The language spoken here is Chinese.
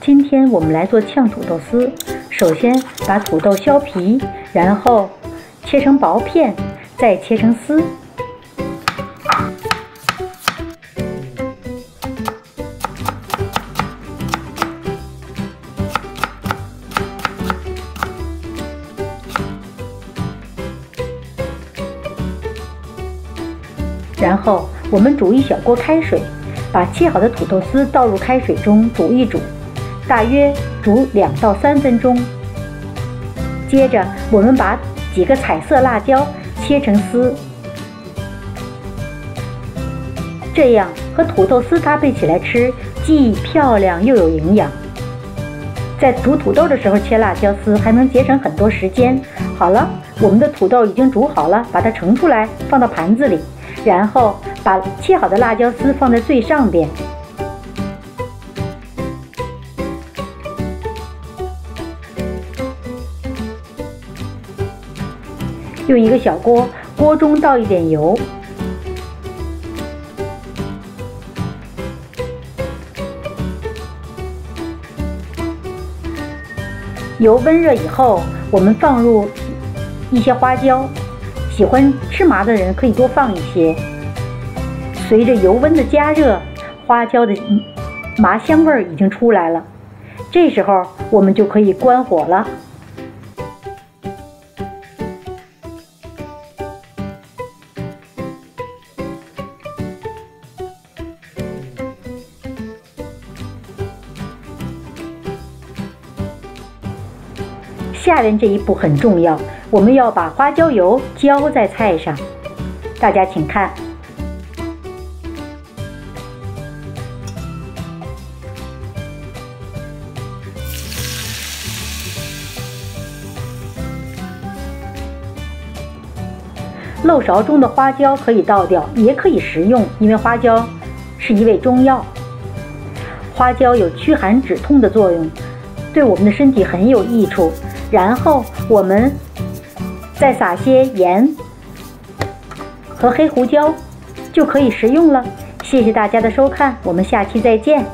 今天我们来做炝土豆丝。首先把土豆削皮，然后切成薄片，再切成丝。然后我们煮一小锅开水，把切好的土豆丝倒入开水中煮一煮，大约煮2到3分钟。接着我们把几个彩色辣椒切成丝，这样和土豆丝搭配起来吃，既漂亮又有营养。在煮土豆的时候切辣椒丝，还能节省很多时间。好了，我们的土豆已经煮好了，把它盛出来，放到盘子里，然后把切好的辣椒丝放在最上边。用一个小锅，锅中倒一点油，油温热以后，我们放入一些花椒，喜欢吃麻的人可以多放一些。随着油温的加热，花椒的麻香味已经出来了，这时候我们就可以关火了。下面这一步很重要，我们要把花椒油浇在菜上。大家请看，漏勺中的花椒可以倒掉，也可以食用，因为花椒是一味中药。花椒有驱寒止痛的作用，对我们的身体很有益处。然后我们再撒些盐和黑胡椒，就可以食用了。谢谢大家的收看，我们下期再见。